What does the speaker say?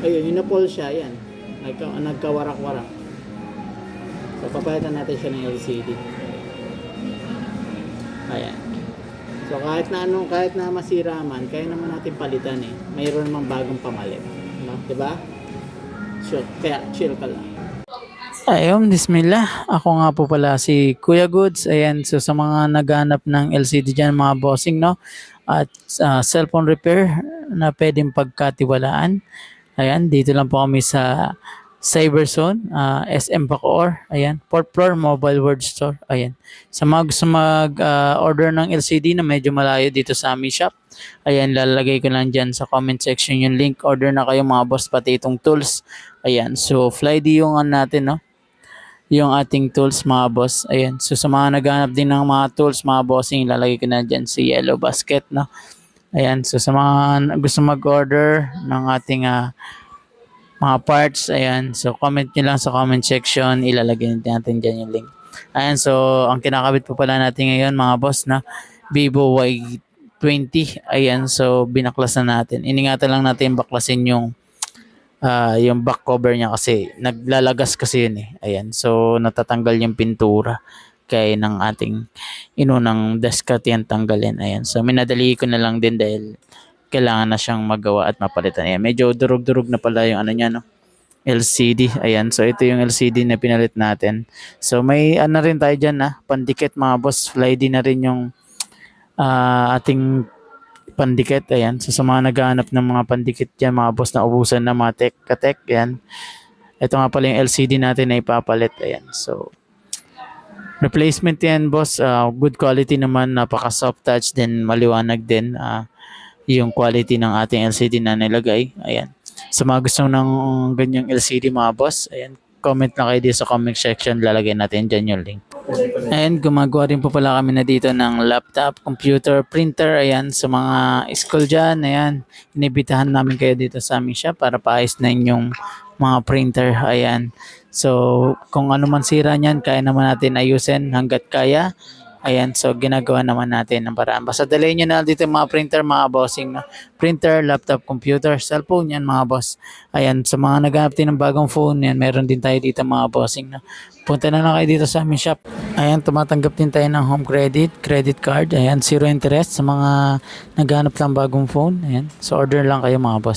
ayun, yung na-pull siya, yan. Nagkawarak-warak. So, papalitan natin siya ng LCD. Ayan. So, kahit na masira man, kaya naman natin palitan eh. Mayroon namang bagong pamalit. No? Diba? Sure. Kaya, chill ka lang. Ayun, bismillah. Ako nga po pala si Kuya Goods. Ayan, so sa mga naghanap ng LCD dyan, mga bossing, no? At cellphone repair na pwedeng pagkatiwalaan. Ayan, dito lang po kami sa Cyberzone, SM Bacoor. Ayan, 4th floor, Mobile World Store. Ayan. Sa mga gusto mag-order ng LCD na medyo malayo dito sa aming shop, ayan, lalagay ko lang dyan sa comment section yung link. Order na kayo mga boss, pati itong tools. Ayan, so FlyD yung natin, no? Yung ating tools mga boss. Ayan, so sa mga naghanap din ng mga tools mga bossing, lalagay ko na dyan si Yellow Basket, no? Ayan, so sa mga gusto mag-order ng ating mga parts, ayan, so comment nyo lang sa comment section, ilalagay natin dyan yung link. Ayan, so ang kinakabit po pala natin ngayon mga boss na Vivo Y20. Ayan, so binaklas na natin. Iningatan lang natin baklasin yung back cover niya kasi naglalagas kasi yun eh. Ayan, so natatanggal yung pintura kaya ng ating inunang deskat yan tanggalin. Ayan, so minadali ko na lang din dahil kailangan na siyang magawa at mapalitan. Ayan, medyo durug-durug na pala yung niya, no? LCD. Ayan, so ito yung LCD na pinalit natin. So may rin tayo dyan pandikit mga boss. FlyD na rin yung ating pandikit. Ayan, so sa mga naghahanap ng mga pandikit dyan mga boss na ubusan na mga tech-katek. Ayan, ito nga pala yung LCD natin na ipapalit. Ayan, so replacement yan boss. Good quality naman, napaka soft touch din, maliwanag din yung quality ng ating LCD na nilagay. Ayan, sa mga gusto ng ganyang LCD mga boss, ayan, comment na kayo dito sa comment section, lalagay natin dyan yung link. And gumagawa rin po pala kami na dito ng laptop, computer, printer. Ayan, sa mga school dyan, ayan, inibitahan namin kayo dito sa aming shop para paayos na inyong mga printer. Ayan, so kung ano man sira niyan, kaya naman natin ayusin hanggat kaya. Ayan, so ginagawa naman natin ng paraan. Basta dalhin nyo na dito mga printer, mga bossing. No? Printer, laptop, computer, cellphone, yan mga boss. Ayan, sa mga naghanap din ng bagong phone, yan, meron din tayo dito mga bossing. No? Punta na lang kayo dito sa aming shop. Ayan, tumatanggap din tayo ng home credit, credit card. Ayan, zero interest sa mga naghanap ng bagong phone. Ayan, so order lang kayo mga boss.